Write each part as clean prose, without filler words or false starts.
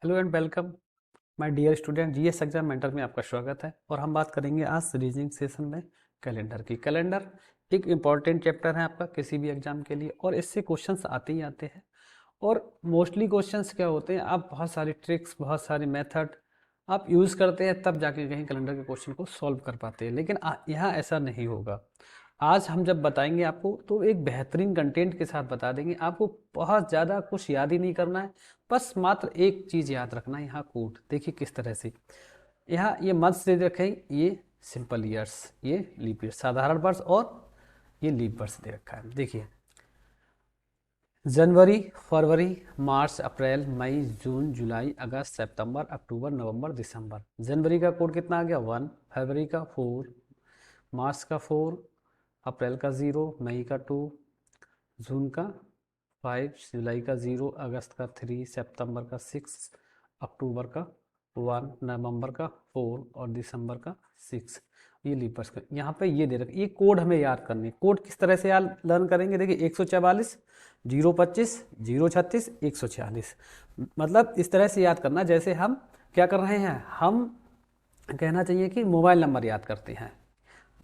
Hello and welcome my dear student. GS exam mentor में आपका स्वागत है और हम बात करेंगे आज रीजनिंग सेशन में कैलेंडर की। कैलेंडर एक इम्पॉर्टेंट चैप्टर है आपका किसी भी एग्जाम के लिए और इससे क्वेश्चंस आते ही आते हैं। और मोस्टली क्वेश्चंस क्या होते हैं, आप बहुत सारी ट्रिक्स, बहुत सारे मेथड आप यूज़ करते हैं तब जाके कहीं कैलेंडर के क्वेश्चन को सॉल्व कर पाते हैं, लेकिन यहाँ ऐसा नहीं होगा। आज हम जब बताएंगे आपको तो एक बेहतरीन कंटेंट के साथ बता देंगे। आपको बहुत ज़्यादा कुछ याद ही नहीं करना है, बस मात्र एक चीज़ याद रखना है। यहाँ कोड देखिए किस तरह से, यहाँ ये मंथ्स दे रखे हैं, ये सिंपल ईयर्स, ये लीप ईयर साधारण वर्ष और ये लीप वर्ष दे रखा है। देखिए जनवरी, फरवरी, मार्च, अप्रैल, मई, जून, जुलाई, अगस्त, सितंबर, अक्टूबर, नवंबर, दिसंबर। जनवरी का कोड कितना आ गया 1, फरवरी का 4, मार्च का 4, अप्रैल का 0, मई का 2, जून का 5, जुलाई का 0, अगस्त का 3, सितंबर का 6, अक्टूबर का 1, नवंबर का 4 और दिसंबर का 6। ये लीपर्स का यहाँ पे ये दे रखे। ये कोड हमें याद करने, कोड किस तरह से याद लर्न करेंगे। देखिए 144, 025, 036, 146, मतलब इस तरह से याद करना जैसे हम क्या कर रहे हैं। हम कहना चाहिए कि मोबाइल नंबर याद करते हैं।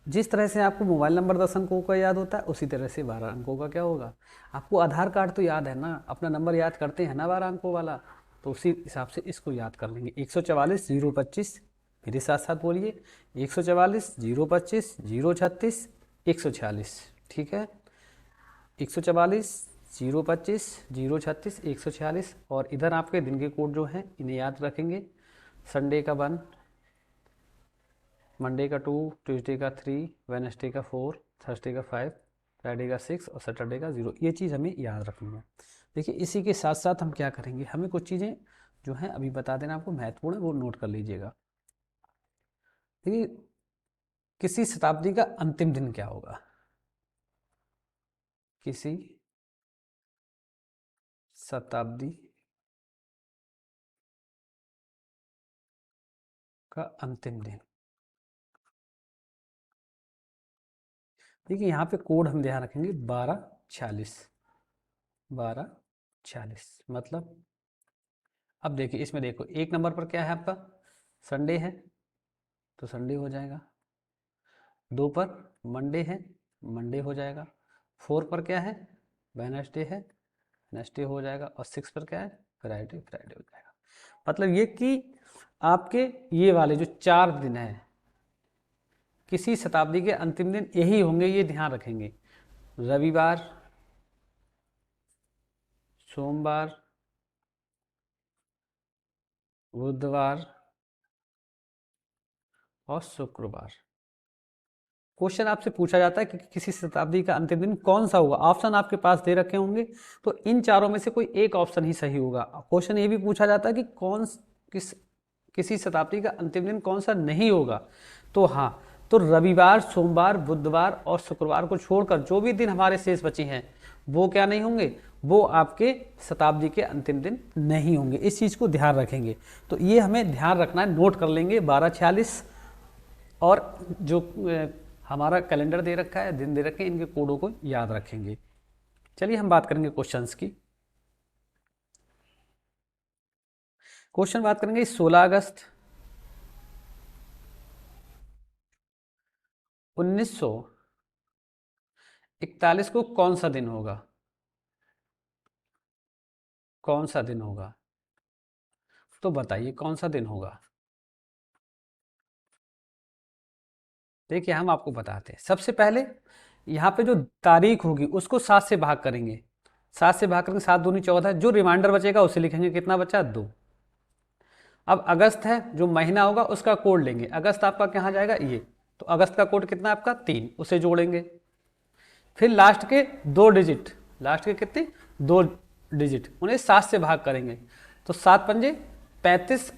जिस तरह से आपको मोबाइल नंबर 10 अंकों का याद होता है उसी तरह से 12 अंकों का क्या होगा। आपको आधार कार्ड तो याद है ना, अपना नंबर याद करते हैं ना 12 अंकों वाला, तो उसी हिसाब से इसको याद कर लेंगे। 144, 025, मेरे साथ साथ बोलिए 144, 025, 036, 146। ठीक है, 144, 025, 036, 146। और इधर आपके दिन के कोड जो हैं इन्हें याद रखेंगे। संडे का 1, मंडे का 2, ट्यूसडे का 3, वेनसडे का 4, थर्सडे का 5, फ्राइडे का 6 और सैटरडे का 0। ये चीज़ हमें याद रखनी है। देखिए इसी के साथ साथ हम क्या करेंगे, हमें कुछ चीज़ें जो हैं अभी बता देना आपको महत्वपूर्ण है, वो नोट कर लीजिएगा। देखिए किसी शताब्दी का अंतिम दिन क्या होगा, किसी शताब्दी का अंतिम दिन। देखिए यहाँ पे कोड हम ध्यान रखेंगे 1246, 1246 मतलब। अब देखिए इसमें देखो एक नंबर पर क्या है आपका, संडे है तो संडे हो जाएगा। 2 पर मंडे है, मंडे हो जाएगा। 4 पर क्या है, वेडनेसडे है, वेडनेसडे हो जाएगा। और 6 पर क्या है, फ्राइडे, फ्राइडे हो जाएगा। मतलब ये कि आपके ये वाले जो 4 दिन हैं किसी शताब्दी के अंतिम दिन यही होंगे, ये ध्यान रखेंगे। रविवार, सोमवार, बुधवार और शुक्रवार। क्वेश्चन आपसे पूछा जाता है कि किसी शताब्दी का अंतिम दिन कौन सा होगा। ऑप्शन आपके पास दे रखे होंगे, तो इन चारों में से कोई एक ऑप्शन ही सही होगा। क्वेश्चन ये भी पूछा जाता है कि किसी शताब्दी का अंतिम दिन कौन सा नहीं होगा। तो हाँ, तो रविवार, सोमवार, बुधवार और शुक्रवार को छोड़कर जो भी दिन हमारे शेष बचे हैं वो क्या नहीं होंगे, वो आपके शताब्दी के अंतिम दिन नहीं होंगे। इस चीज़ को ध्यान रखेंगे। तो ये हमें ध्यान रखना है, नोट कर लेंगे 1246। और जो हमारा कैलेंडर दे रखा है, दिन दे रखे हैं, इनके कोडों को याद रखेंगे। चलिए हम बात करेंगे क्वेश्चंस की। क्वेश्चन बात करेंगे 16 अगस्त 1941 को कौन सा दिन होगा, कौन सा दिन होगा, तो बताइए कौन सा दिन होगा। देखिए हम आपको बताते हैं। सबसे पहले यहाँ पे जो तारीख होगी उसको 7 से भाग करेंगे। 7 से भाग करेंगे, 7 दूनी 14। जो रिमाइंडर बचेगा उसे लिखेंगे, कितना बचा 2। अब अगस्त है, जो महीना होगा उसका कोड लेंगे। अगस्त आपका कहाँ जाएगा, ये, तो अगस्त का कोड कितना आपका 3, उसे जोड़ेंगे। फिर लास्ट के 2 डिजिट, लास्ट के कितने 2 डिजिट, उन्हें 7 से भाग करेंगे। तो 7 पंजे 35,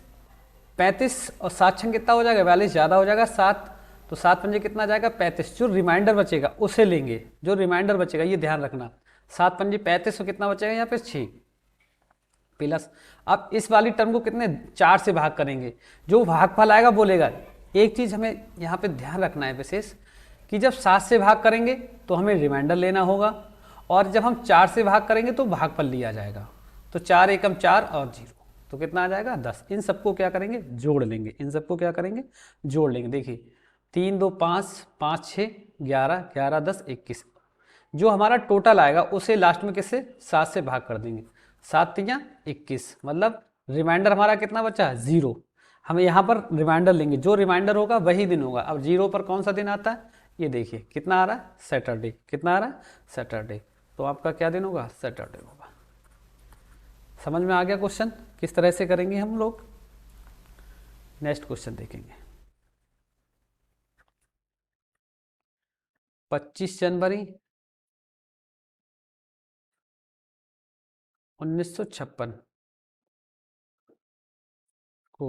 35 और 7 छंग कितना हो जाएगा 42, ज़्यादा हो जाएगा 7। तो 7 पंजे कितना जाएगा 35। जो रिमाइंडर बचेगा उसे लेंगे, जो रिमाइंडर बचेगा ये ध्यान रखना। 7 पंजे 35 और कितना बचेगा यहाँ पे 6 प्लस। अब इस वाली टर्म को कितने 4 से भाग करेंगे, जो भागफल आएगा बोलेगा। एक चीज़ हमें यहाँ पे ध्यान रखना है विशेष, कि जब 7 से भाग करेंगे तो हमें रिमाइंडर लेना होगा, और जब हम 4 से भाग करेंगे तो भागफल लिया जाएगा। तो 4 एकम 4 और 0। तो कितना आ जाएगा 10। इन सबको क्या करेंगे, जोड़ लेंगे, इन सबको क्या करेंगे, जोड़ लेंगे। देखिए 3 2 5, 5 6 11, 11 10 21, जो हमारा टोटल आएगा उसे लास्ट में किससे, 7 से भाग कर देंगे। 7 तियाँ 21, मतलब रिमाइंडर हमारा कितना बचा, 0। हम यहाँ पर रिमाइंडर लेंगे, जो रिमाइंडर होगा वही दिन होगा। अब 0 पर कौन सा दिन आता है, ये देखिए कितना आ रहा है, सैटरडे। कितना आ रहा है, सैटरडे। तो आपका क्या दिन होगा, सैटरडे होगा। समझ में आ गया क्वेश्चन किस तरह से करेंगे हम लोग। नेक्स्ट क्वेश्चन देखेंगे। 25 जनवरी 1956 को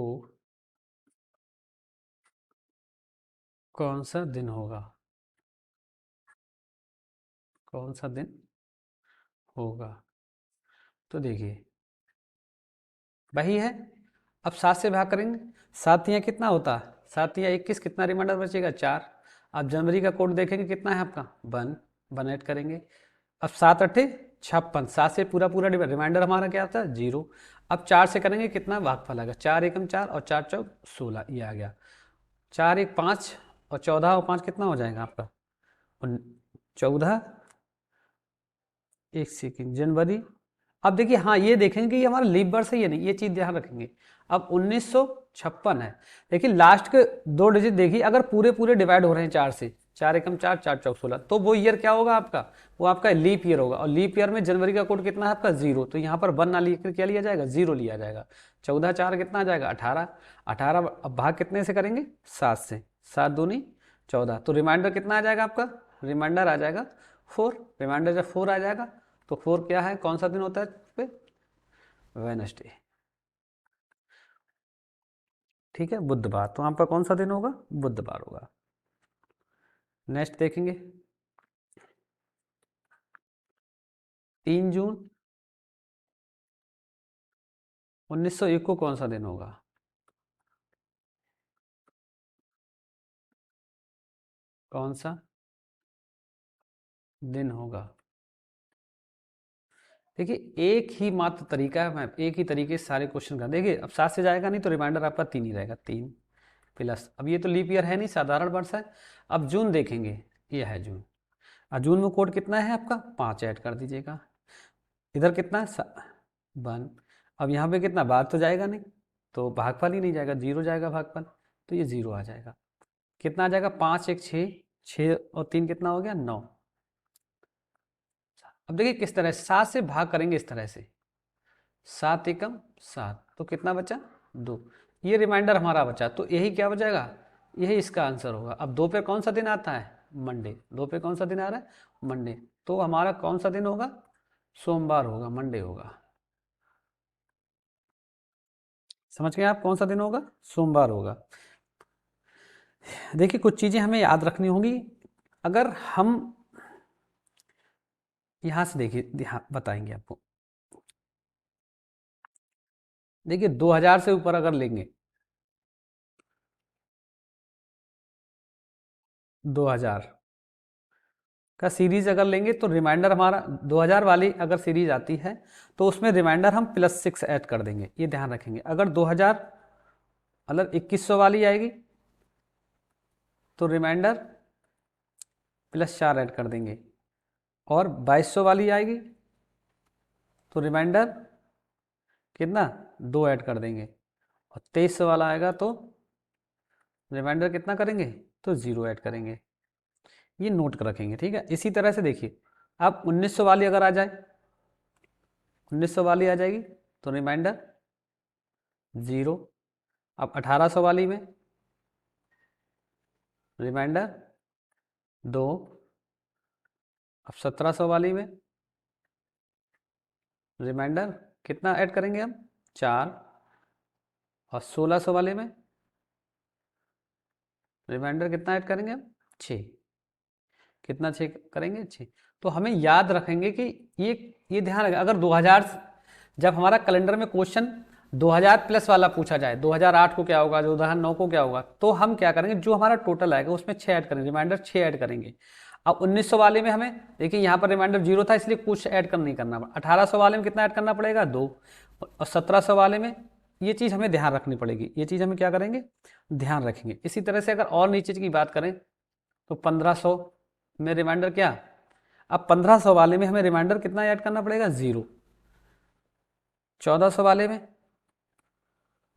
कौन सा दिन होगा, कौन सा दिन होगा। तो देखिए वही है, अब 7 से भाग करेंगे। 7 तियाँ कितना होता है, 7 तियाँ 21, कितना रिमाइंडर बचेगा, 4। अब जनवरी का कोड देखेंगे कितना है आपका, 1, 1 ऐड करेंगे। अब 7 अट्ठे 56, 7 से पूरा पूरा रिमाइंडर हमारा क्या आता है, 0। अब 4 से करेंगे कितना, भागफल आएगा, 4 एकम 4 और 4 चौक 16, ये आ गया। 4 1 5 और 14 और 5 कितना हो जाएगा आपका, 14। एक सेकेंड, जनवरी। अब देखिए हाँ, ये देखेंगे कि ये हमारा लीप वर्ष है ये नहीं, ये चीज़ ध्यान रखेंगे। अब 1956 है, लेकिन लास्ट के 2 डिजिट देखिए, अगर पूरे पूरे डिवाइड हो रहे हैं 4 से, 4 एकम 4, 4 चौक 16, तो वो ईयर क्या होगा आपका, वो आपका लीप ईयर होगा। और लीप ईयर में जनवरी का कोड कितना है आपका, 0। तो यहाँ पर 1 ना लिखकर क्या लिया जाएगा, 0 लिया जाएगा। 14 4 कितना आ जाएगा, 18। 18 अब भाग कितने से करेंगे, 7 से, 7 दूनी 14। तो रिमाइंडर कितना आ जाएगा आपका, रिमाइंडर आ जाएगा 4। रिमाइंडर जब 4 आ जाएगा तो 4 क्या है, कौन सा दिन होता है, वेडनेसडे। ठीक है, बुधवार। तो आपका कौन सा दिन होगा, बुधवार होगा। नेक्स्ट देखेंगे 3 जून 1901 को कौन सा दिन होगा, कौन सा दिन होगा। देखिए एक ही मात्र तरीका है, मैं एक ही तरीके से सारे क्वेश्चन का। देखिए अब 7 से जाएगा नहीं तो रिमाइंडर आपका 3 ही रहेगा, 3 प्लस, अब ये तो लीप ईयर है नहीं, साधारण वर्ष है। अब जून देखेंगे, ये है जून। अब जून में कोड कितना है आपका, 5 ऐड कर दीजिएगा। इधर कितना है, 1। अब यहाँ पे कितना, बाहर तो जाएगा नहीं, तो भागफल ही नहीं जाएगा, 0 जाएगा भागफल, तो ये 0 आ जाएगा। कितना आ जाएगा, 5 1 6, 6 और 3 कितना हो गया, 9। अब देखिए किस तरह 7 से भाग करेंगे, इस तरह से 7 एकम 7, तो कितना बचा, 2। ये रिमाइंडर हमारा बचा, तो यही क्या बचेगा, यही इसका आंसर होगा। अब 2 पे कौन सा दिन आता है, मंडे। 2 पे कौन सा दिन आ रहा है, मंडे। तो हमारा कौन सा दिन होगा, सोमवार होगा, मंडे होगा। समझ गए आप, कौन सा दिन होगा, सोमवार होगा। देखिए कुछ चीज़ें हमें याद रखनी होंगी। अगर हम यहाँ से देखिए, बताएंगे आपको। देखिए 2000 से ऊपर अगर लेंगे, 2000 का सीरीज अगर लेंगे तो रिमाइंडर हमारा 2000 वाली अगर सीरीज आती है तो उसमें रिमाइंडर हम +6 ऐड कर देंगे, ये ध्यान रखेंगे। अगर 2000 मतलब 2100 वाली आएगी तो रिमाइंडर +4 ऐड कर देंगे, और 2200 वाली आएगी तो रिमाइंडर कितना, 2 ऐड कर देंगे, और 2300 वाला आएगा तो रिमाइंडर कितना करेंगे, तो 0 ऐड करेंगे। ये नोट कर रखेंगे, ठीक है। इसी तरह से देखिए अब 1900 वाली अगर आ जाए, 1900 वाली आ जाएगी तो रिमाइंडर 0। अब 1800 वाली में रिमाइंडर 2। अब 1700 वाली में रिमाइंडर कितना ऐड करेंगे हम, 4। और 1600 वाले में रिमाइंडर कितना ऐड करेंगे हम, 6। कितना 6 करेंगे, 6। तो हमें याद रखेंगे कि ये ध्यान रखें, अगर 2000 जब हमारा कैलेंडर में क्वेश्चन 2000 प्लस वाला पूछा जाए, 2008 को क्या होगा, 2009 को क्या होगा, तो हम क्या करेंगे, जो हमारा टोटल आएगा उसमें 6 ऐड करेंगे, रिमाइंडर 6 ऐड करेंगे। अब 1900 वाले में हमें देखिए यहाँ पर रिमाइंडर 0 था इसलिए कुछ ऐड कर नहीं करना। 1800 वाले में कितना ऐड करना पड़ेगा, 2। और 1700 वाले में ये चीज़ हमें ध्यान रखनी पड़ेगी, ये चीज़ हमें क्या करेंगे, ध्यान रखेंगे। इसी तरह से अगर और नीचे की बात करें तो 1500 में रिमाइंडर क्या, अब 1500 वाले में हमें रिमाइंडर कितना ऐड करना पड़ेगा, 0। 1400 वाले में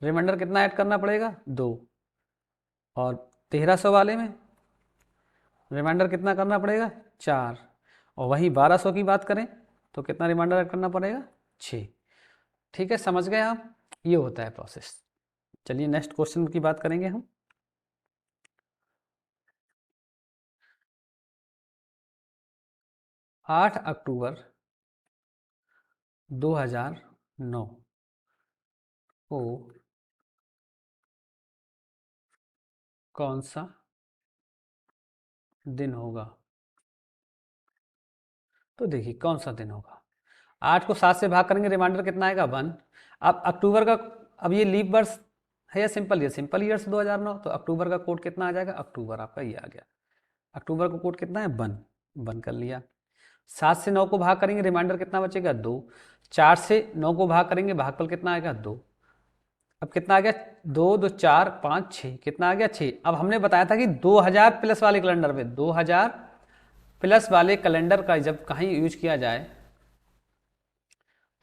रिमाइंडर कितना ऐड करना पड़ेगा, 2। और 1300 वाले में रिमाइंडर कितना करना पड़ेगा, 4। और वहीं 1200 की बात करें तो कितना रिमाइंडर ऐड करना पड़ेगा, 6। ठीक है, समझ गए आप, ये होता है प्रोसेस। चलिए नेक्स्ट क्वेश्चन की बात करेंगे हम। 8 अक्टूबर 2009 को कौन सा दिन होगा, तो देखिए कौन सा दिन होगा। 8 को 7 से भाग करेंगे, रिमाइंडर कितना आएगा, 1। अब अक्टूबर का, अब ये लीप वर्ष है या सिंपल ईयर, सिंपल ईयर्स 2009, तो अक्टूबर का कोड कितना आ जाएगा, अक्टूबर आपका ये आ गया। अक्टूबर का कोड कितना है, 1, 1 कर लिया। 7 से 9 को भाग करेंगे, रिमाइंडर कितना बचेगा, 2। 4 से 9 को भाग करेंगे, भागफल कितना आएगा, 2। अब कितना आ गया, 2 2 4 5 6, कितना आ गया, 6। अब हमने बताया था कि 2000 प्लस वाले कैलेंडर में, 2000 प्लस वाले कैलेंडर का जब कहीं यूज किया जाए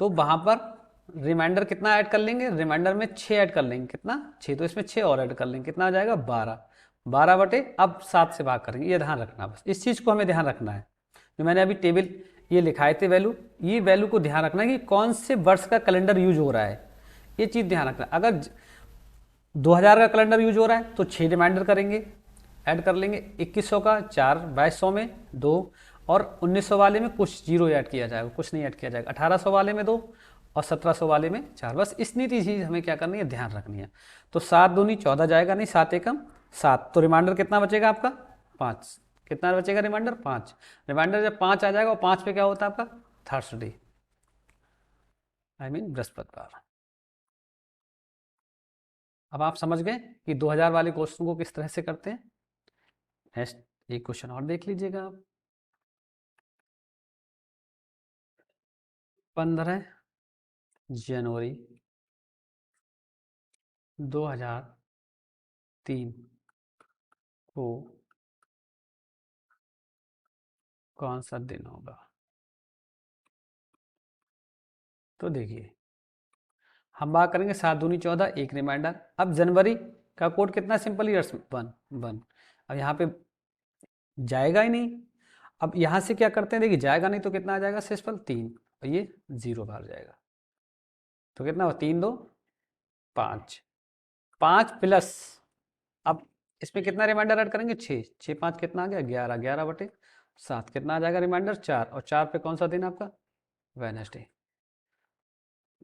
तो वहां पर रिमाइंडर कितना ऐड कर लेंगे, रिमाइंडर में 6 ऐड कर लेंगे, कितना, 6। तो इसमें 6 और ऐड कर लेंगे, कितना आ जाएगा, 12। 12 बटे अब 7 से भाग करेंगे, ये ध्यान रखना, बस इस चीज़ को हमें ध्यान रखना है। जो मैंने अभी टेबल ये लिखाए थे वैल्यू, ये वैल्यू को ध्यान रखना है कि कौन से वर्ष का कैलेंडर यूज हो रहा है, ये चीज़ ध्यान रखना। अगर 2000 का कैलेंडर यूज हो रहा है तो 6 रिमाइंडर करेंगे, ऐड कर लेंगे। 2100 का 4, 2200 में 2, और 1900 वाले में कुछ जीरो ऐड किया जाएगा, कुछ नहीं ऐड किया जाएगा। 1800 वाले में 2 और 1700 वाले में 4। बस इतनी चीज़ हमें क्या करनी है, ध्यान रखनी है। तो 7 दूनी 14 जाएगा नहीं, 7 एकम 7, तो रिमाइंडर कितना बचेगा आपका, 5। कितना बचेगा रिमाइंडर, 5। रिमाइंडर जब 5 आ जाएगा और 5 पे क्या होता है आपका, थर्सडे, आई मीन बृहस्पतिवार। अब आप समझ गए कि 2000 वाले क्वेश्चन को किस तरह से करते हैं। नेक्स्ट एक क्वेश्चन और देख लीजिएगा आप। 15 जनवरी 2003 को कौन सा दिन होगा, तो देखिए हम बात करेंगे 7 दूनी 14, एक रिमाइंडर। अब जनवरी का कोड कितना, सिंपल ईयर्स 1 1। अब यहाँ पे जाएगा ही नहीं, अब यहाँ से क्या करते हैं, देखिए जाएगा नहीं तो कितना आ जाएगा, सिंपल 3, और ये 0 बाहर जाएगा, तो कितना हो, 3 2 5, 5 प्लस, अब इसमें कितना रिमाइंडर ऐड करेंगे, 6, 6 5 कितना आ गया, 11, 11 बटे 7, कितना आ जाएगा रिमाइंडर, 4। और 4 पे कौन सा दिन आपका, वेडनेसडे,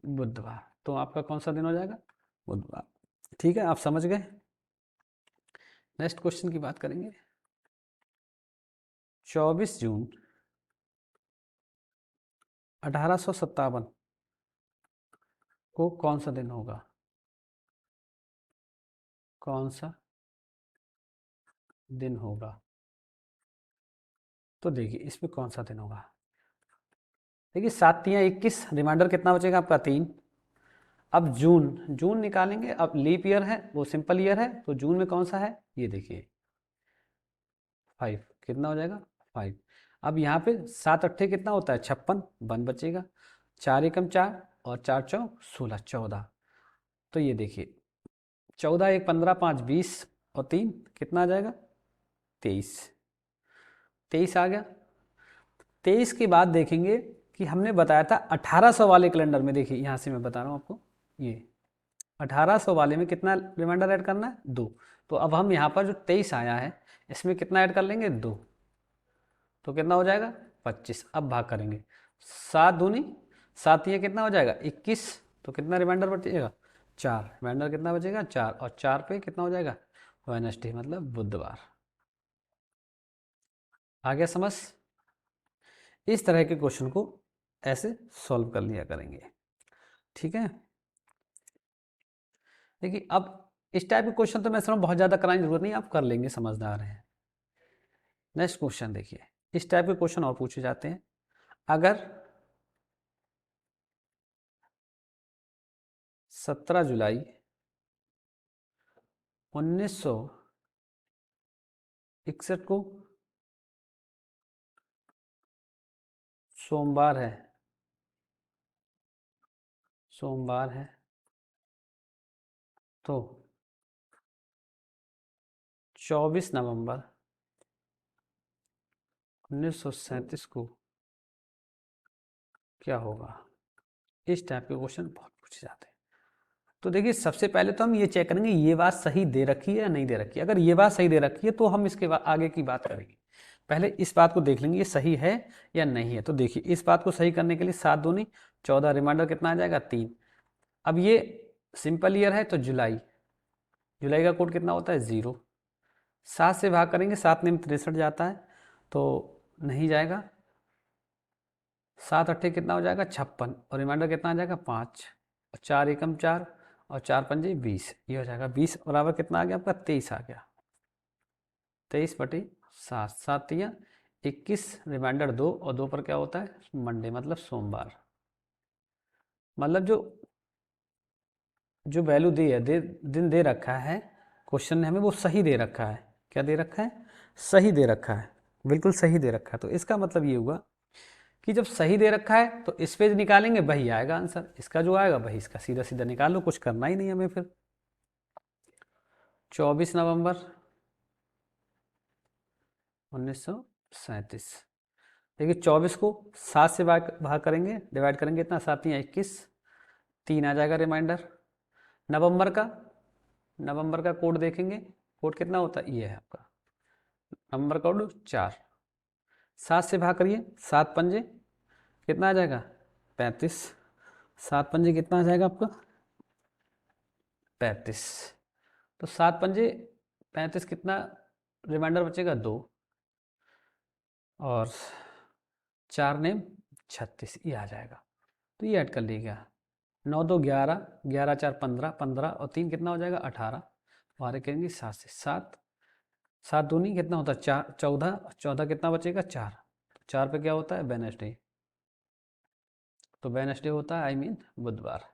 बुधवार। तो आपका कौन सा दिन हो जाएगा, बुधवार। ठीक है, आप समझ गए। नेक्स्ट क्वेश्चन की बात करेंगे। 24 जून 1857 को कौन सा दिन होगा, कौन सा दिन होगा, तो देखिए इसमें कौन सा दिन होगा। देखिए 7 तियाँ 21, रिमाइंडर कितना बचेगा आपका, 3। अब जून, जून निकालेंगे, अब लीप ईयर है, वो सिंपल ईयर है, तो जून में कौन सा है, ये देखिए 5, कितना हो जाएगा, 5। अब यहाँ पे 7 अट्ठे कितना होता है, 56, 1 बचेगा। 4 एकम 4 और 4 चौक 16, 14। तो ये देखिए 14 1 15 5 20 और 3 कितना आ जाएगा, 23, 23 आ गया। 23 के बाद देखेंगे कि हमने बताया था 1800 वाले कैलेंडर में, देखिए यहाँ से मैं बता रहा हूँ आपको, ये 1800 वाले में कितना रिमाइंडर ऐड करना है, 2। तो अब हम यहाँ पर जो 23 आया है इसमें कितना ऐड कर लेंगे, 2, तो कितना हो जाएगा, 25। अब भाग करेंगे, 7 दूनी 7, ये कितना हो जाएगा, 21। तो कितना रिमाइंडर बचेगा, 4। रिमाइंडर कितना बचेगा, 4, और 4 पे कितना हो जाएगा, वेडनेसडे मतलब बुधवार। आ गया समझ। इस तरह के क्वेश्चन को ऐसे सॉल्व कर लिया करेंगे, ठीक है। देखिए अब इस टाइप के क्वेश्चन तो मैं समझ बहुत ज़्यादा कराने की जरूरत नहीं, आप कर लेंगे, समझदार हैं। नेक्स्ट क्वेश्चन देखिए, इस टाइप के क्वेश्चन और पूछे जाते हैं। अगर 17 जुलाई 1961 को सोमवार है, सोमवार है, तो 24 नवंबर 1937 को क्या होगा। इस टाइप के क्वेश्चन बहुत पूछे जाते हैं। तो देखिए, सबसे पहले तो हम ये चेक करेंगे ये बात सही दे रखी है या नहीं दे रखी है। अगर ये बात सही दे रखी है तो हम इसके बाद आगे की बात करेंगे। पहले इस बात को देख लेंगे ये सही है या नहीं है। तो देखिए, इस बात को सही करने के लिए 7 दूनी 14, रिमाइंडर कितना आ जाएगा 3। अब ये सिंपल ईयर है तो जुलाई, जुलाई का कोड कितना होता है 0। 7 से भाग करेंगे, 7 में 63 जाता है तो नहीं जाएगा। 7 अट्ठे कितना हो जाएगा 56, और रिमाइंडर कितना आ जाएगा 5, और 4 एकम 4, और 4 पंजे 20, ये हो जाएगा 20 बराबर कितना आ गया आपका 23 आ गया। 23/7, 7 या 21, रिमाइंडर 2, और 2 पर क्या होता है मंडे, मतलब सोमवार। मतलब जो जो वैल्यू दी है, दिन दे रखा है क्वेश्चन ने हमें, वो सही दे रखा है। क्या दे रखा है, सही दे रखा है, बिल्कुल सही दे रखा है। तो इसका मतलब ये हुआ कि जब सही दे रखा है तो इस पे निकालेंगे वही आएगा आंसर, इसका जो आएगा वही इसका, सीधा सीधा निकाल लो, कुछ करना ही नहीं हमें फिर। 24 नवंबर 1937। देखिए 24 को 7 से भाग करेंगे, डिवाइड करेंगे, इतना 7 या 21, 3 आ जाएगा रिमाइंडर। नवंबर का, नवंबर का कोड देखेंगे, कोड कितना होता है, ये है आपका नवंबर कोड 4। 7 से भाग करिए, 7 पंजे कितना आ जाएगा 35, 7 पंजे कितना आ जाएगा आपका 35, तो 7 पंजे 35, कितना रिमाइंडर बचेगा 2, और 4 ने 36, ये आ जाएगा। तो ये ऐड कर लीजिएगा। 9 2 11, 11 4 15, 15 और 3 कितना हो जाएगा 18, और करेंगे 7 से, 7 7 दूनी कितना होता है 4, 14, 14 कितना बचेगा 4, 4 पे क्या होता है वेडनेसडे, तो वेडनेसडे होता है आई मीन बुधवार।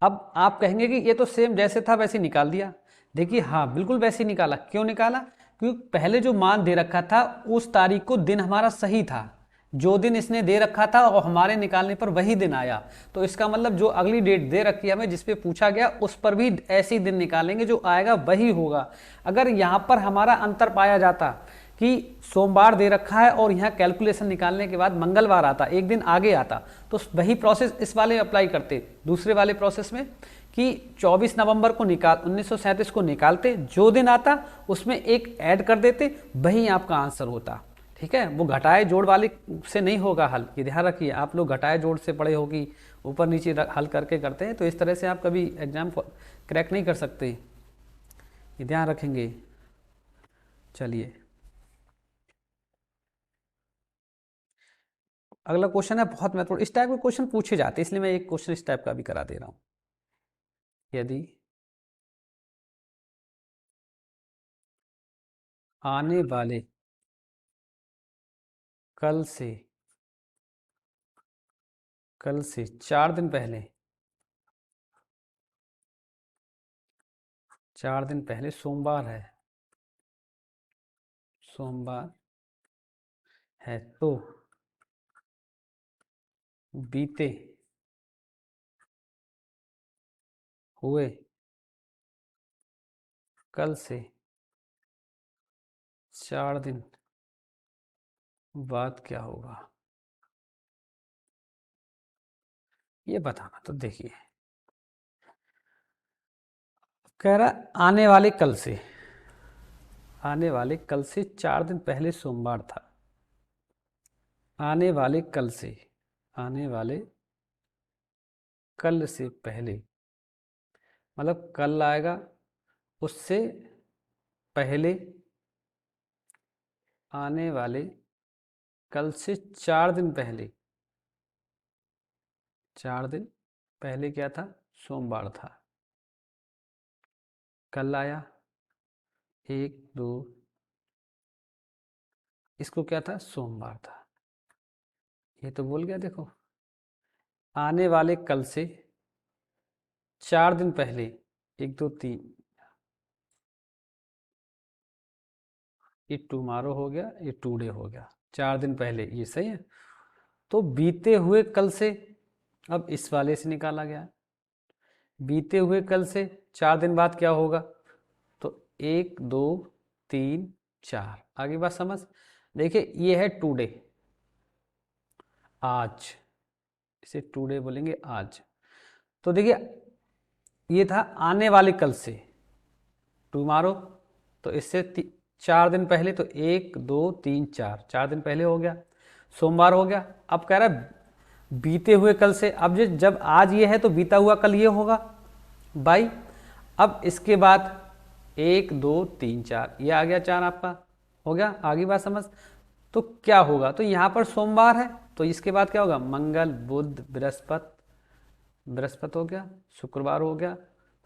अब आप कहेंगे कि ये तो सेम जैसे था वैसे निकाल दिया। देखिए हाँ, बिल्कुल वैसे ही निकाला। क्यों निकाला, क्योंकि पहले जो मान दे रखा था उस तारीख को दिन हमारा सही था, जो दिन इसने दे रखा था और हमारे निकालने पर वही दिन आया। तो इसका मतलब जो अगली डेट दे रखी है हमें, जिस पे पूछा गया, उस पर भी ऐसे ही दिन निकालेंगे, जो आएगा वही होगा। अगर यहां पर हमारा अंतर पाया जाता कि सोमवार दे रखा है और यहाँ कैलकुलेशन निकालने के बाद मंगलवार आता, एक दिन आगे आता, तो वही प्रोसेस इस वाले अप्लाई करते, दूसरे वाले प्रोसेस में, कि 24 नवंबर को 1937 को निकालते, जो दिन आता उसमें एक ऐड कर देते, वही आपका आंसर होता। ठीक है, वो घटाए जोड़ वाले से नहीं होगा हल, ये ध्यान रखिए। आप लोग घटाए जोड़ से पढ़े हो कि ऊपर नीचे हल करके करते हैं, तो इस तरह से आप कभी एग्जाम क्रैक नहीं कर सकते, ये ध्यान रखेंगे। चलिए, अगला क्वेश्चन है बहुत महत्वपूर्ण। इस टाइप के क्वेश्चन पूछे जाते हैं, इसलिए मैं एक क्वेश्चन इस टाइप का भी करा दे रहा हूं। यदि आने वाले कल से, कल से 4 दिन पहले, 4 दिन पहले सोमवार है, सोमवार है, तो बीते हुए कल से 4 दिन बाद क्या होगा, ये बताना। तो देखिए, कह रहा आने वाले कल से, आने वाले कल से 4 दिन पहले सोमवार था। आने वाले कल से, आने वाले कल से पहले, मतलब कल आएगा उससे पहले, आने वाले कल से 4 दिन पहले, 4 दिन पहले क्या था, सोमवार था। कल आया 1 2, इसको क्या था सोमवार था, ये तो बोल गया। देखो, आने वाले कल से 4 दिन पहले, 1 2 3, ये टुमारो हो गया, ये टुडे हो गया, 4 दिन पहले, ये सही है। तो बीते हुए कल से, अब इस वाले से निकाला गया, बीते हुए कल से 4 दिन बाद क्या होगा, तो 1 2 3 4, आगे बात समझ। देखिए ये है टुडे, आज, इसे टुडे बोलेंगे, आज। तो देखिए ये था आने वाले कल से, टुमारो, तो इससे 4 दिन पहले, तो 1 2 3 4, 4 दिन पहले हो गया, सोमवार हो गया। अब कह रहा है बीते हुए कल से, अब जब आज ये है तो बीता हुआ कल ये होगा बाई। अब इसके बाद 1 2 3 4, ये आ गया 4 आपका, हो गया, आगे बात समझ। तो क्या होगा, तो यहाँ पर सोमवार है, तो इसके बाद क्या होगा, मंगल बुध बृहस्पति, बृहस्पति हो गया, शुक्रवार हो गया,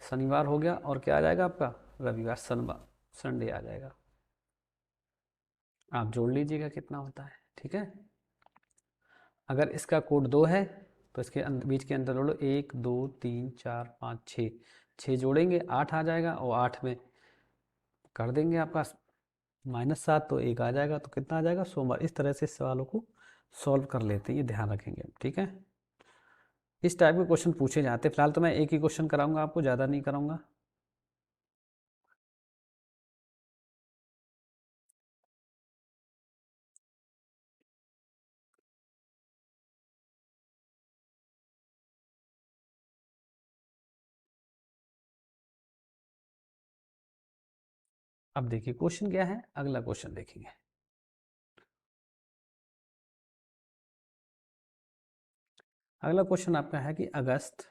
शनिवार हो गया, और क्या आ जाएगा आपका, रविवार, शनिवार, संडे आ जाएगा। आप जोड़ लीजिएगा कितना होता है, ठीक है। अगर इसका कोड 2 है तो इसके बीच के अंतर जोड़ो, 1 2 3 4 5 6, 6 जोड़ेंगे 8 आ जाएगा, और 8 में कर देंगे आपका -7, तो 1 आ जाएगा, तो कितना आ जाएगा, सोमवार। इस तरह से इस सवालों को सॉल्व कर लेते हैं, ये ध्यान रखेंगे, ठीक है। इस टाइप के क्वेश्चन पूछे जाते हैं। फिलहाल तो मैं एक ही क्वेश्चन कराऊंगा आपको, ज़्यादा नहीं कराऊंगा। अब देखिए क्वेश्चन क्या है, अगला क्वेश्चन देखेंगे। अगला क्वेश्चन आपका है कि अगस्त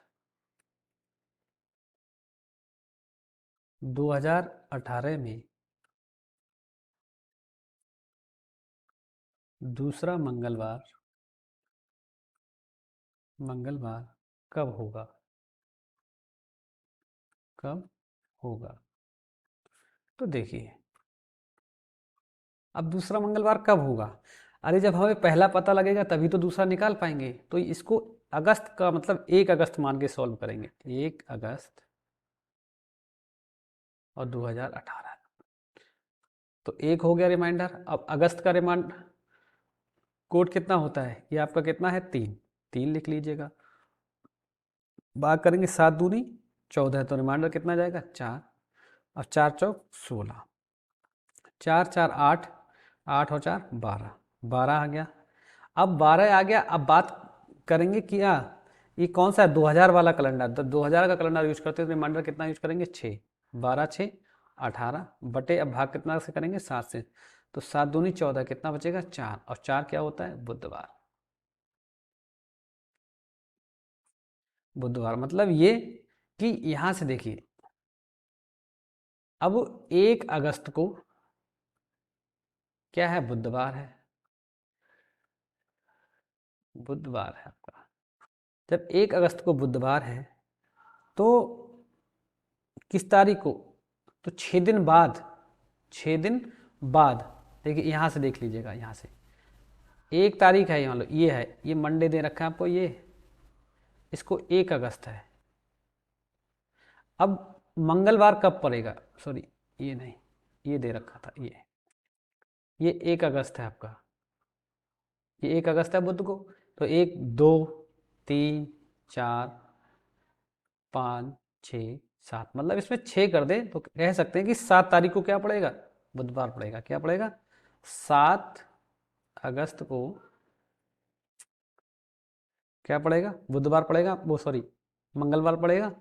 2018 में दूसरा मंगलवार कब होगा, कब होगा। तो देखिए अब दूसरा मंगलवार कब होगा, अरे जब हमें पहला पता लगेगा तभी तो दूसरा निकाल पाएंगे। तो इसको अगस्त का मतलब 1 अगस्त मान के सॉल्व करेंगे, 1 अगस्त और 2018, तो 1 हो गया रिमाइंडर। अब अगस्त का रिमाइंडर कोड कितना होता है, ये आपका कितना है, 3, 3 लिख लीजिएगा। बात करेंगे 7 दूनी 14, तो रिमाइंडर कितना जाएगा, 4, और 4 चौक 16, 4 4 8, 8 और 4 12, 12 आ गया। अब 12 आ गया, अब बात करेंगे कि ये कौन सा है, 2000 वाला कैलेंडर, तो 2000 का कैलेंडर यूज करते हैं तो रिमाइंडर कितना यूज करेंगे, 6, 12 6 18, बटे अब भाग कितना से करेंगे, 7 से, तो 7 दूनी 14, कितना बचेगा, 4, और 4 क्या होता है, बुधवार। बुधवार मतलब ये कि यहां से देखिए, अब 1 अगस्त को क्या है, बुधवार है, बुधवार है आपका। जब 1 अगस्त को बुधवार है तो किस तारीख को, तो 6 दिन बाद, 6 दिन बाद, देखिए यहाँ से देख लीजिएगा, यहाँ से 1 तारीख है, मान लो ये है, ये मंडे दे रखा है आपको, ये इसको 1 अगस्त है। अब मंगलवार कब पड़ेगा, सॉरी ये नहीं, ये दे रखा था, ये 1 अगस्त है आपका, ये 1 अगस्त है बुध को। तो 1 2 3 4 5 6 7, मतलब इसमें 6 कर दे तो कह सकते हैं कि 7 तारीख को क्या पड़ेगा, बुधवार पड़ेगा। क्या पड़ेगा, 7 अगस्त को क्या पड़ेगा, बुधवार पड़ेगा, वो सॉरी मंगलवार पड़ेगा।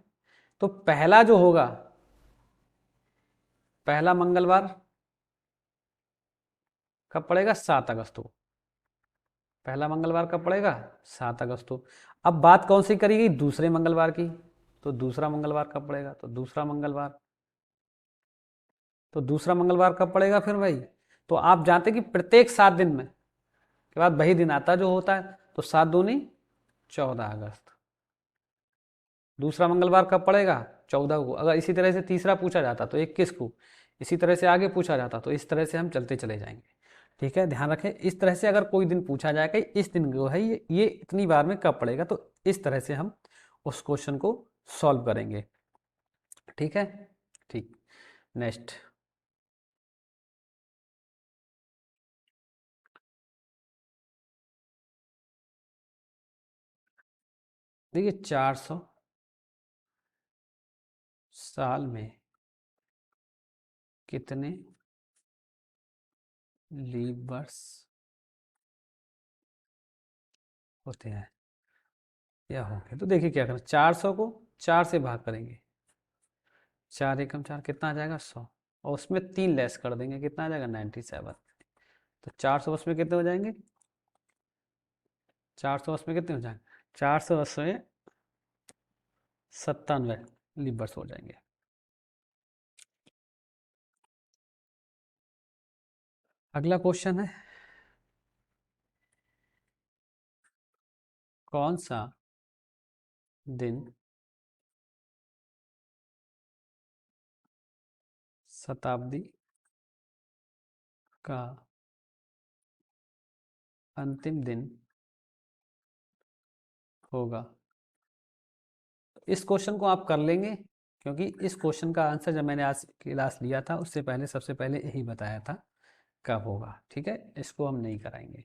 तो पहला जो होगा, पहला मंगलवार कब पड़ेगा, 7 अगस्त को, पहला मंगलवार कब पड़ेगा, 7 अगस्त को। अब बात कौन सी करी गई, दूसरे मंगलवार की, तो दूसरा मंगलवार कब पड़ेगा, तो दूसरा मंगलवार, तो दूसरा मंगलवार कब पड़ेगा फिर भाई, तो आप जानते हैं कि प्रत्येक 7 दिन में के बाद वही दिन आता जो होता है, तो 7 दूनी 14 अगस्त। दूसरा मंगलवार कब पड़ेगा, 14 को। अगर इसी तरह से तीसरा पूछा जाता तो 21 को, इसी तरह से आगे पूछा जाता, तो इस तरह से हम चलते चले जाएंगे, ठीक है। ध्यान रखें, इस तरह से अगर कोई दिन पूछा जाए कि इस दिन जो है ये इतनी बार में कब पड़ेगा, तो इस तरह से हम उस क्वेश्चन को सॉल्व करेंगे। ठीक है, ठीक। नेक्स्ट, देखिए 400 साल में कितने लीप वर्ष होते हैं या होंगे। तो देखिए क्या करना, 400 को 4 से भाग करेंगे, 4 एकम 4 कितना आ जाएगा 100, और उसमें 3 लेस कर देंगे, कितना आ जाएगा 97। तो 400 उसमें कितने हो जाएंगे, 400 उसमें कितने हो जाएंगे, 400 उसमें 97 लीप वर्ष हो जाएंगे। अगला क्वेश्चन है, कौन सा दिन शताब्दी का अंतिम दिन होगा। इस क्वेश्चन को आप कर लेंगे, क्योंकि इस क्वेश्चन का आंसर जब मैंने आज क्लास लिया था उससे पहले सबसे पहले यही बताया था कब होगा। ठीक है, इसको हम नहीं कराएंगे।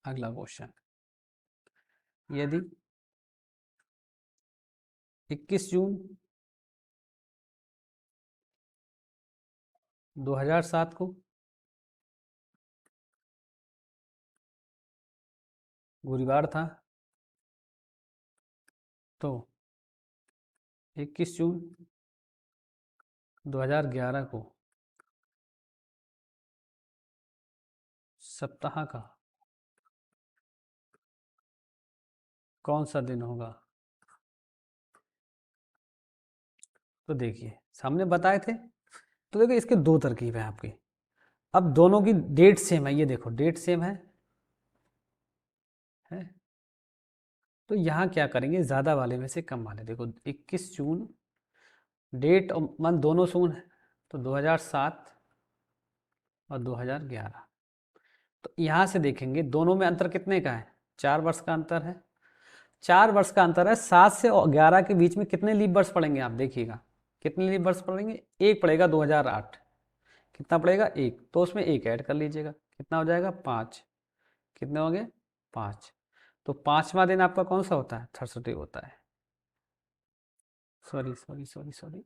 अगला क्वेश्चन, यदि 21 जून 2007 को गुरुवार था, तो 21 जून 2011 को सप्ताह का कौन सा दिन होगा। तो देखिए सामने बताए थे, तो देखिए इसके दो तरकीब है आपकी। अब दोनों की डेट सेम है, ये देखो डेट सेम है। तो यहाँ क्या करेंगे, ज़्यादा वाले में से कम वाले, देखो 21 जून डेट और मंथ दोनों शून्य है, तो 2007 और 2011। तो यहाँ से देखेंगे दोनों में अंतर कितने का है, 4 वर्ष का अंतर है। 4 वर्ष का अंतर है, 7 से 11 के बीच में कितने लीप वर्ष पड़ेंगे आप देखिएगा, कितने लीप वर्ष पड़ेंगे, एक पड़ेगा 2008, कितना पड़ेगा एक, तो उसमें एक ऐड कर लीजिएगा, कितना हो जाएगा 5, कितने हो गए 5। तो 5वां दिन आपका कौन सा होता है, थर्सडे होता है। सॉरी सॉरी सॉरी सॉरी,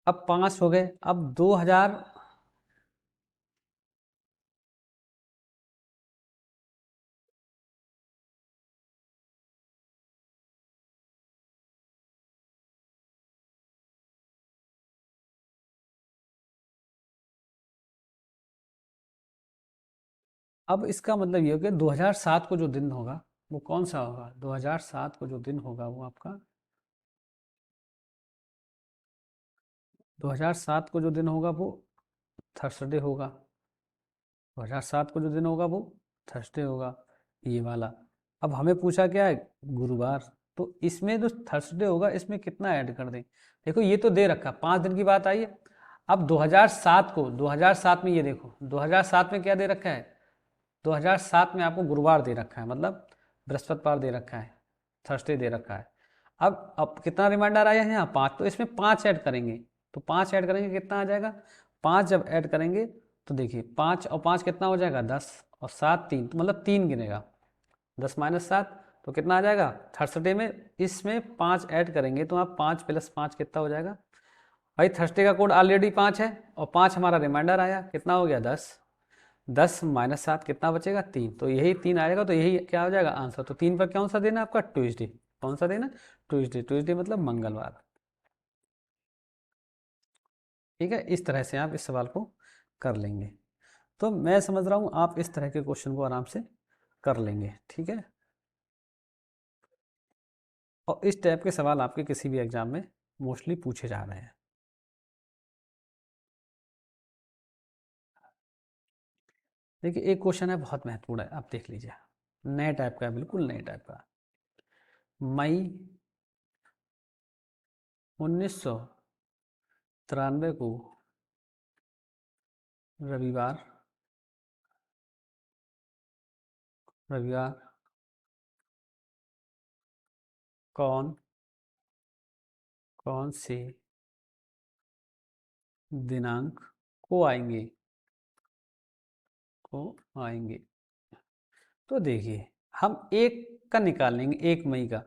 अब 5 हो गए, अब 2000, अब इसका मतलब ये हो गया 2007 को जो दिन होगा वो कौन सा होगा, 2007 को जो दिन होगा वो आपका 2007 को जो दिन होगा वो थर्सडे होगा। 2007 को जो दिन होगा वो थर्सडे होगा, ये वाला। अब हमें पूछा क्या है, गुरुवार, तो इसमें जो थर्सडे होगा इसमें कितना ऐड कर दें। देखो ये तो दे रखा 5 दिन की बात आई है। अब 2007 को, 2007 में ये देखो 2007 में क्या दे रखा है, 2007 में आपको गुरुवार दे रखा है, मतलब बृहस्पतिवार दे रखा है, थर्सडे दे रखा है। अब कितना रिमाइंडर आया है यहाँ 5, तो इसमें 5 ऐड करेंगे, तो 5 ऐड करेंगे कितना आ जाएगा, 5 जब ऐड करेंगे तो देखिए 5 और 5 कितना हो जाएगा 10, और 7 3, तो मतलब 3 गिनेगा, 10 - 7 तो कितना आ जाएगा थर्सडे में। इसमें 5 ऐड करेंगे तो आप 5 + 5 कितना हो जाएगा, भाई थर्सडे का कोड ऑलरेडी 5 है, और 5 हमारा रिमाइंडर आया, कितना हो गया 10, 10 - 7 कितना बचेगा 3, तो यही 3 आएगा, तो यही क्या हो जाएगा आंसर। तो 3 पर कौन सा दिन है आपका, ट्यूसडे, कौन सा दिन है ट्यूसडे, ट्यूसडे मतलब मंगलवार। ठीक है, इस तरह से आप इस सवाल को कर लेंगे। तो मैं समझ रहा हूँ आप इस तरह के क्वेश्चन को आराम से कर लेंगे। ठीक है, और इस टाइप के सवाल आपके किसी भी एग्जाम में मोस्टली पूछे जा रहे हैं। देखिए एक क्वेश्चन है बहुत महत्वपूर्ण है, आप देख लीजिए, नए टाइप का है, बिल्कुल नए टाइप का। मई 1993 को रविवार रविवार कौन कौन से दिनांक को आएंगे को आएंगे। तो देखिए, हम एक का निकाल लेंगे, 1 मई का।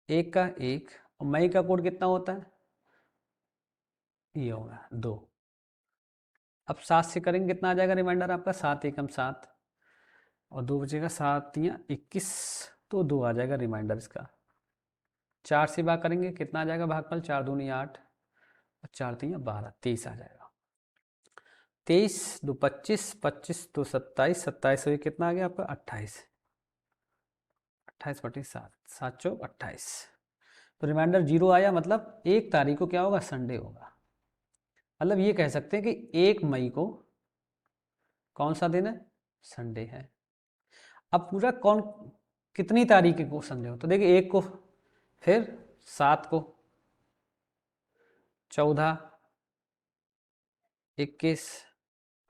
एक का एक, और मई का कोड कितना होता है, ये होगा 2। अब 7 से करेंगे, कितना आ जाएगा रिमाइंडर आपका, 7 एकम 7, और 2 बचेगा, 7 तियां 21, तो 2 आ जाएगा रिमाइंडर इसका। 4 से भाग करेंगे, कितना आ जाएगा भागफल, 4 दूनी 8, और 4 तियां 12, 23 आ जाएगा। 23 2 25, 25 2 27, 27 से कितना आ गया आपका, 28, 28 बटे 7, 7 चौक 28। तो रिमाइंडर 0 आया, मतलब 1 तारीख को क्या होगा, संडे होगा। मतलब ये कह सकते हैं कि 1 मई को कौन सा दिन है, संडे है। अब पूरा कौन कितनी तारीख को संडे हो, तो देखिए 1 को, फिर 7 को, 14, 21,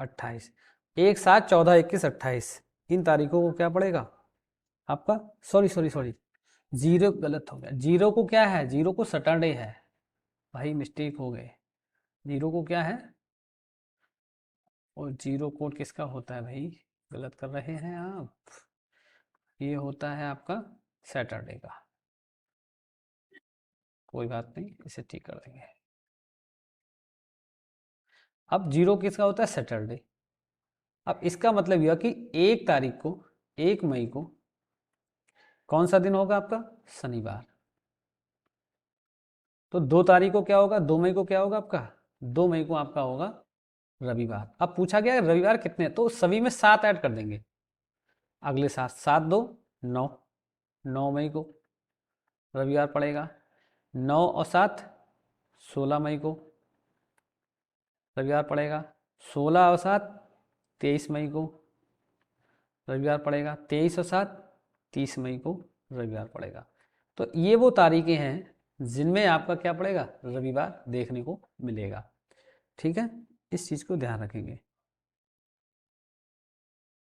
28, 1 7 14 21 28, इन तारीखों को क्या पड़ेगा आपका, सॉरी सॉरी सॉरी, जीरो गलत हो गया, जीरो को क्या है, जीरो को सैटरडे है भाई, मिस्टेक हो गए। जीरो को क्या है, और जीरो कोड किसका होता है भाई, गलत कर रहे हैं आप, ये होता है आपका सैटरडे का। कोई बात नहीं, इसे ठीक कर देंगे। अब जीरो किसका होता है, सैटरडे। अब इसका मतलब यह कि 1 तारीख को, 1 मई को कौन सा दिन होगा आपका, शनिवार। तो 2 तारीख को क्या होगा, 2 मई को क्या होगा आपका, 2 मई को आपका होगा रविवार। अब पूछा गया है रविवार कितने, तो सभी में 7 ऐड कर देंगे, अगले 7, 7 2 9, 9 मई को रविवार पड़ेगा। 9 और 7 16 मई को रविवार पड़ेगा। 16 और 7 23 मई को रविवार पड़ेगा। 23 और 7 30 मई को रविवार पड़ेगा। तो ये वो तारीखें हैं जिनमें आपका क्या पड़ेगा, रविवार देखने को मिलेगा। ठीक है, इस चीज़ को ध्यान रखेंगे।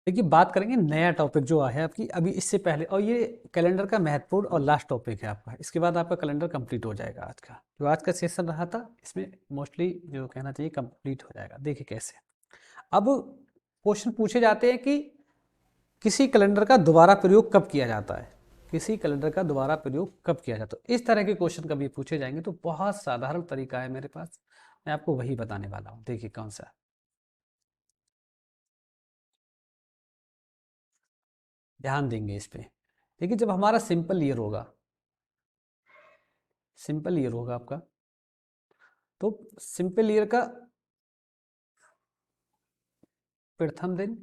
देखिए, बात करेंगे नया टॉपिक जो है आपकी अभी इससे पहले, और ये कैलेंडर का महत्वपूर्ण और लास्ट टॉपिक है आपका। इसके बाद आपका कैलेंडर कंप्लीट हो जाएगा। आज का जो आज का सेशन रहा था, इसमें मोस्टली जो कहना चाहिए कंप्लीट हो जाएगा। देखिए कैसे, अब क्वेश्चन पूछे जाते हैं कि किसी कैलेंडर का दोबारा प्रयोग कब किया जाता है, किसी कैलेंडर का दोबारा प्रयोग कब किया जाता है। इस तरह के क्वेश्चन कभी पूछे जाएंगे तो बहुत साधारण तरीका है मेरे पास, मैं आपको वही बताने वाला हूँ। देखिए कौन सा, ध्यान देंगे इस पे। देखिए, जब हमारा सिंपल ईयर होगा, सिंपल ईयर होगा आपका, तो सिंपल ईयर का प्रथम दिन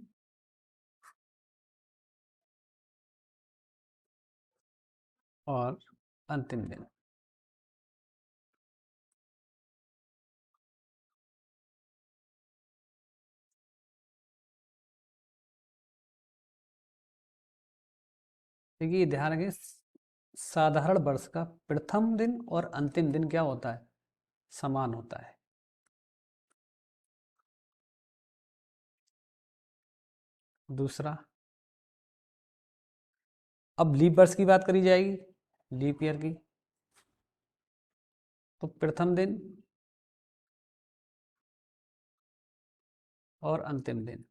और अंतिम दिन, देखिए ध्यान रखें, साधारण वर्ष का प्रथम दिन और अंतिम दिन क्या होता है, समान होता है। दूसरा, अब लीप वर्ष की बात करी जाएगी, लीप ईयर की, तो प्रथम दिन और अंतिम दिन,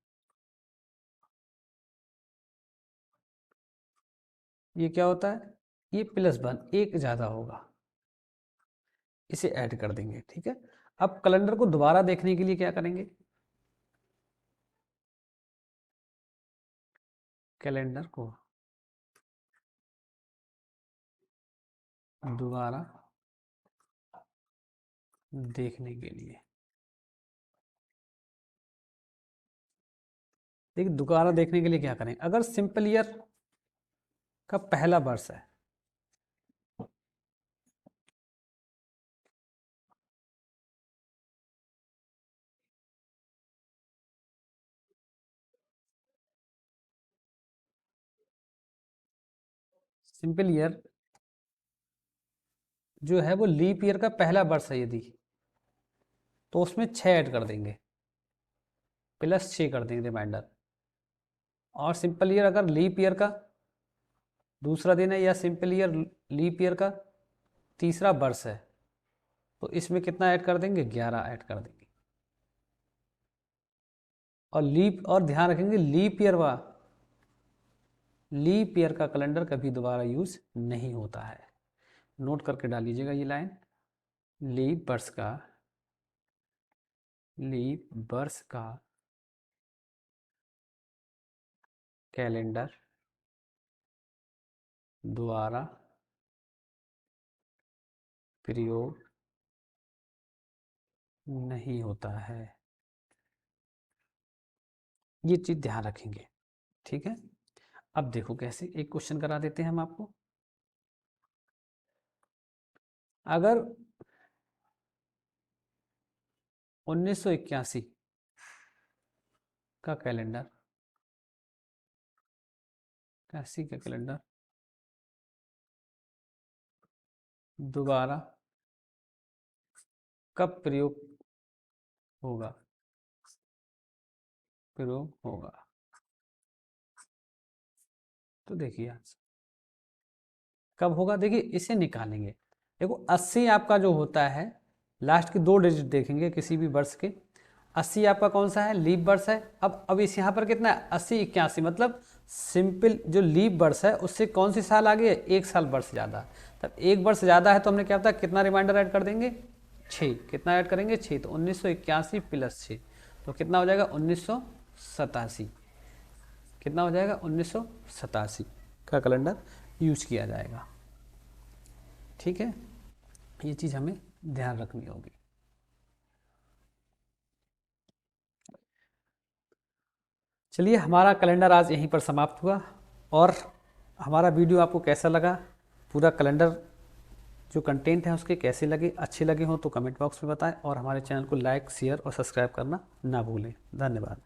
ये क्या होता है, ये +1, एक ज़्यादा होगा, इसे ऐड कर देंगे। ठीक है, अब कैलेंडर को दोबारा देखने के लिए क्या करेंगे, कैलेंडर को दोबारा देखने के लिए, देखिए दोबारा देखने के लिए क्या करें, अगर सिंपल ईयर का पहला वर्ष है, सिंपल ईयर जो है वो लीप ईयर का पहला वर्ष है यदि, तो उसमें 6 ऐड कर देंगे। +6 कर देंगे रिमाइंडर। और सिंपल ईयर अगर लीप ईयर का दूसरा दिन है या सिंपल ईयर लीप ईयर का तीसरा वर्ष है तो इसमें कितना ऐड कर देंगे, 11 ऐड कर देंगे। और ध्यान रखेंगे लीप ईयर का कैलेंडर कभी दोबारा यूज नहीं होता है। नोट करके डाल लीजिएगा ये लाइन। लीप वर्ष का कैलेंडर द्वारा प्रयोग नहीं होता है। ये चीज ध्यान रखेंगे, ठीक है। अब देखो कैसे, एक क्वेश्चन करा देते हैं हम आपको। अगर 1981 का कैलेंडर 81 का कैलेंडर दोबारा कब प्रयोग होगा तो देखिए आंसर कब होगा। देखिए इसे निकालेंगे। देखो 80 आपका जो होता है लास्ट के 2 डिजिट देखेंगे किसी भी वर्ष के। 80 आपका कौन सा है, लीप वर्ष है। अब इस यहाँ पर कितना है, 80 81, मतलब सिंपल जो लीप वर्ष है उससे कौन सी साल आगे है, 1 साल वर्ष ज़्यादा। तब 1 वर्ष ज़्यादा है तो हमने क्या पता कितना रिमाइंडर ऐड कर देंगे, 6। कितना ऐड करेंगे, 6। तो 1981 + 6 तो कितना हो जाएगा, 1987। कितना हो जाएगा, 1987 का कैलेंडर यूज किया जाएगा। ठीक है, ये चीज़ हमें ध्यान रखनी होगी। चलिए हमारा कैलेंडर आज यहीं पर समाप्त हुआ। और हमारा वीडियो आपको कैसा लगा, पूरा कैलेंडर जो कंटेंट है उसके कैसे लगे, अच्छे लगे हों तो कमेंट बॉक्स में बताएं। और हमारे चैनल को लाइक, शेयर और सब्सक्राइब करना ना भूलें। धन्यवाद।